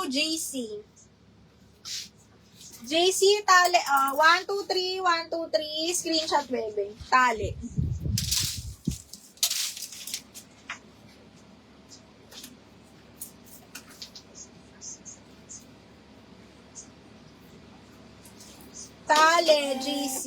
JC. JC, tali. 1, 2, 3, 1, 2, 3. Screenshot, bebe. Tali. Tali, JC.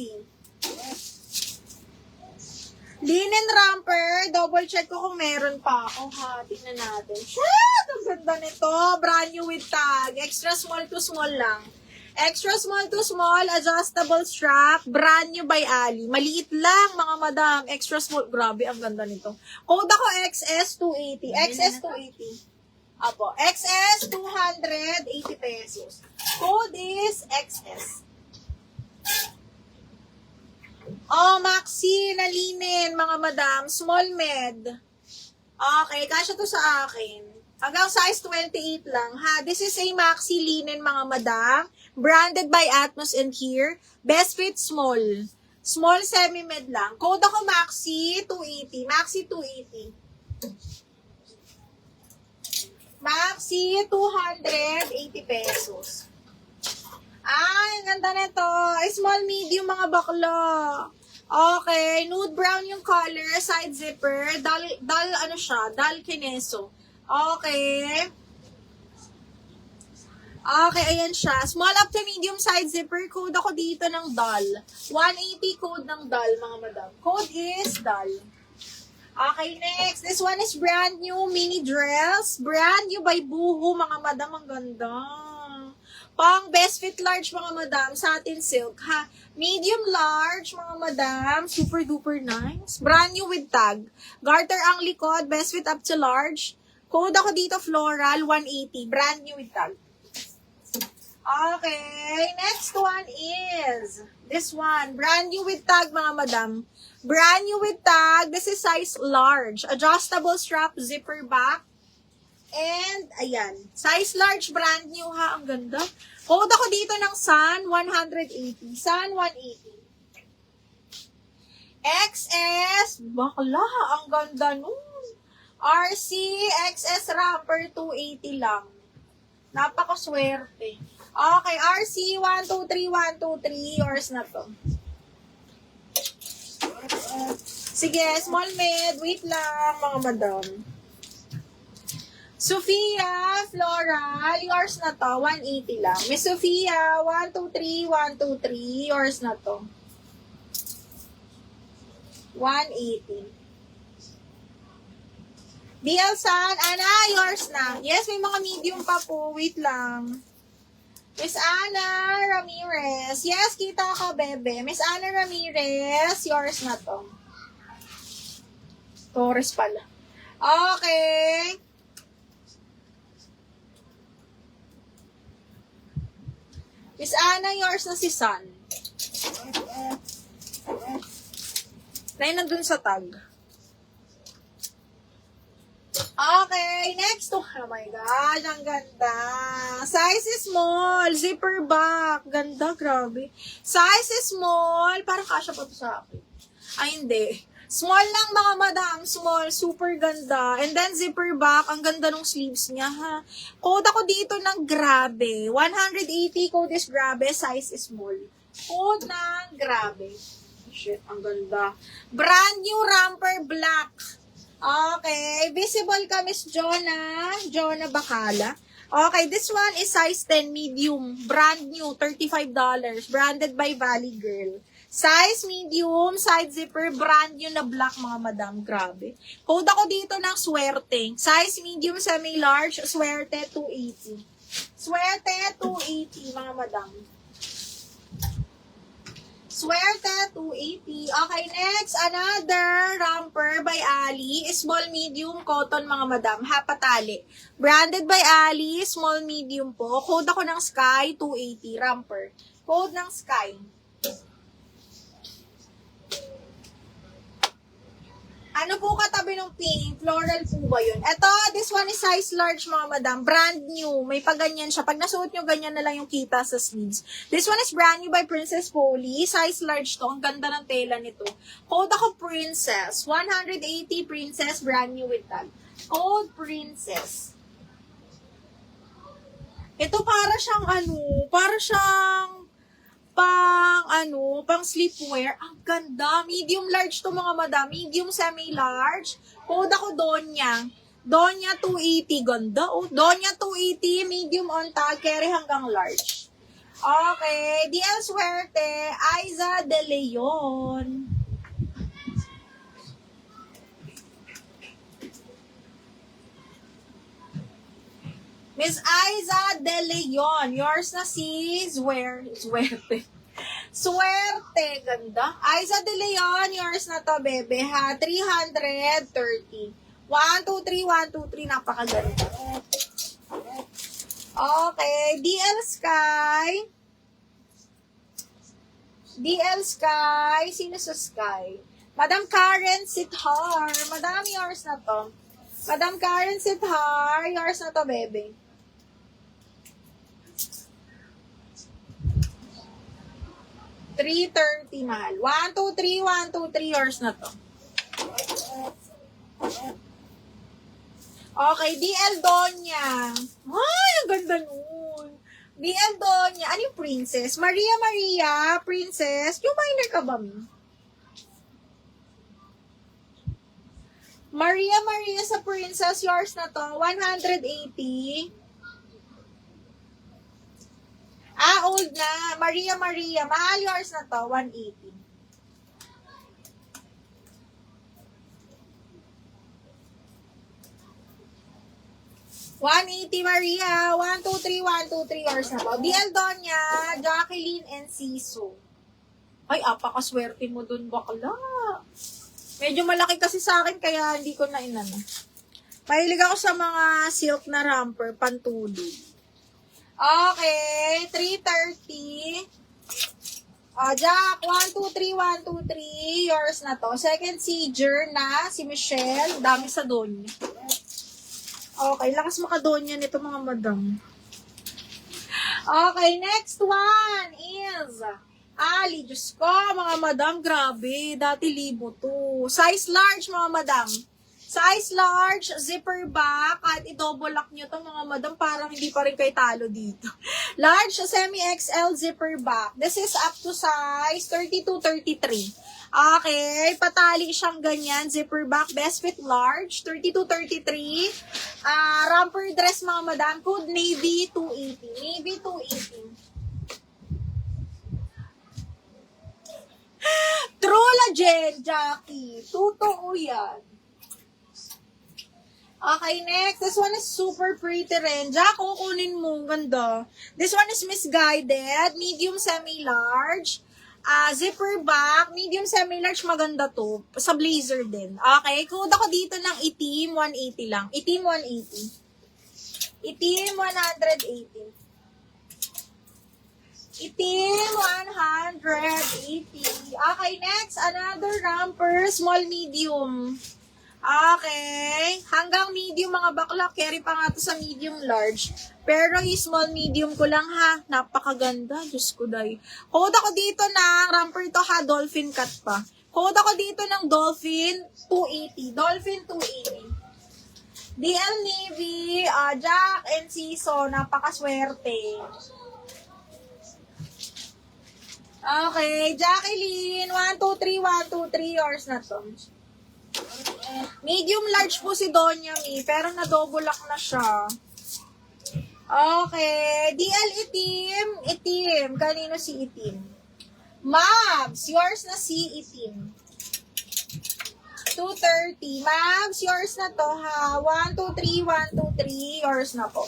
Linen romper, double check ko kung meron pa ako. Ha, tingnan natin. Shit! Ang ganda nito. Brand new with tag. Extra small to small lang. Extra small to small, adjustable strap. Brand new by Ali. Maliit lang, mga madam. Extra small. Grabe, ang ganda nito. Code ako XS280. XS280. Apo. XS 280 pesos. Code is XS. Oh, Maxi, nalinin, mga madam. Small med. Okay, kasya to sa akin. Hanggang size 28 lang, ha? This is a Maxi linen, mga madam. Branded by Atmos and here. Best fit small. Small semi-med lang. Code ako Maxi 280. Maxi 280. Maxi 280 pesos. Ay, ang ganda nito. Small, medium, mga bakla. Okay, nude brown yung color, side zipper, ano siya, dal kineso. Okay. Okay, ayan siya. Small up to medium side zipper, code ako dito ng dal. 180 code ng dal, mga madam. Code is dal. Okay, next. This one is brand new mini dress. Brand new by Boohoo, mga madam. Ang ganda. Pang best fit large, mga madam, satin silk, ha? Medium large, mga madam, super duper nice. Brand new with tag. Garter ang likod, best fit up to large. Code ako dito, floral, 180. Brand new with tag. Okay, next one is this one. Brand new with tag, mga madam. Brand new with tag. This is size large. Adjustable strap, zipper back. And, ayan. Size large, brand new, ha? Ang ganda. Code ako dito ng Sun 180. Sun 180. XS. Bakla, ang ganda nun. RC, XS Rapper 280 lang. Napakaswerte. Okay, RC 123, 123. Yours na to. Sige, small med. Wait lang, mga madam. Sophia, Floral, yours na to, 180 lang. Miss Sophia, 123, 123, yours na to. 180. BL San, Ana, yours na. Yes, may mga medium pa po, wait lang. Miss Ana Ramirez, yes, kita ka, bebe. Miss Ana Ramirez, yours na to. Torres pala. Okay. Miss Ana, yours na si Sun. Dahil nandun sa tag. Okay, next. Oh my gosh, ang ganda. Size is small. Zipper back. Ganda, grabe. Size is small. Parang kasya pa to sa akin. Ay, hindi. Small lang, mga madam. Small. Super ganda. And then, zipper back. Ang ganda ng sleeves niya, ha. Code ako dito ng grabe. 180. Code is grabe. Size is small. Code ng grabe. Shit, ang ganda. Brand new romper black. Okay. Visible ka, Miss Jonah. Jonah Bacala. Okay, this one is size 10 medium. Brand new. $35. Branded by Valley Girl. Size medium, side zipper, brand new na black, mga madam. Grabe. Code ako dito ng swerte. Size medium, semi-large, swerte 280. Swerte 280, mga madam. Swerte 280. Okay, next, another romper by Ali. Small medium cotton, mga madam. Hapatali. Branded by Ali, small medium po. Code ako ng Sky 280, romper. Code ng Sky. Ano po katabi ng pink? Floral po ba yun? Ito, this one is size large, mga madam. Brand new. May paganyan siya. Pag nasuot nyo, ganyan na lang yung kita sa sleeves. This one is brand new by Princess Polly. Size large to. Ang ganda ng tela nito. Code ako Princess. 180 Princess, brand new with tag. Code Princess. Ito para siyang pang sleepwear. Ang ganda. Medium large to mga madam. Medium semi-large. Code ako Donya. Donya 280. Ganda oh. Donya 280. Medium on tag. Carry hanggang large. Okay. DL Suerte. Aiza De Leon. Miss Aiza De Leon. Yours na si Suerte. Suerte. Ganda. Aiza De Leon. Yours na to, bebe. Ha? 330. 1, 2, 3, 1, 2, 3. Napakaganda. Okay. DL Sky. DL Sky. Sino sa Sky? Madam Karen Sithar. Madam, yours na to. Madam Karen Sithar. Yours na to, bebe. 330, mahal. 1, 2, 3, 1, 2, 3, yours na to. Okay, DL Donya. Ay, ang ganda nun. DL Donya. Ano yung princess? Maria, princess. Yung minor ka ba, mi? Maria sa princess. Yours na to. 180. Old na. Maria. Mahal, yours na to. 180. Maria. 1, 2, 3, 1, 2, 3 yours na to. DL Donya, Jacqueline, and Siso. Ay, apakaswerte mo dun, bakla. Medyo malaki kasi sa akin, kaya hindi ko na inano. Mahilig ako sa mga silk na romper, pantulog. Okay, 330. Jack, 1, 2, 3, 1, 2, 3. Yours na to. Second si Jerna, si Michelle. Dami sa Donya. Okay, lakas makadonya nito mga madam. Okay, next one is Ali. Diyos ko, mga madam, grabe. Dati libo to. Size large, mga madam. Size large, zipper back, at i-double lock nyo to mga madam, parang hindi pa rin kayo talo dito. Large, semi-XL zipper back. This is up to size 32-33. Okay, patali siyang ganyan, zipper back, best fit large, 32-33. Romper dress mga madam, code Navy 280. Navy 280. True legend, Jackie. Totoo yan. Okay, next. This one is super pretty rin. Jack, kukunin mo. Ganda. This one is misguided. Medium semi-large. Zipper back. Medium semi-large. Maganda to. Sa blazer din. Okay. Code ako dito ng itim. 180 lang. Itim 180. Itim 180. Itim 180. Okay, next. Another romper. Small medium. Okay. Hanggang medium mga bakla. Carry pa nga to sa medium large. Pero yung small medium ko lang ha. Napakaganda. Diyos ko day. Code ako dito ng romper to ha. Dolphin cut pa. Code ako dito ng Dolphin 280. Dolphin 280. DL Navy. Jack and Siso. Napakaswerte. Okay. Jacqueline. 1, 2, 3. 1, 2, 3. Yours na to. Medium large po si Donya Mi, pero na-double lock na siya. Okay. DL itim. Kanino si itim? Mabs, yours na si itim. 230. Mabs, yours na to ha. 1, 2, 3, 1, 2, 3. Yours na po.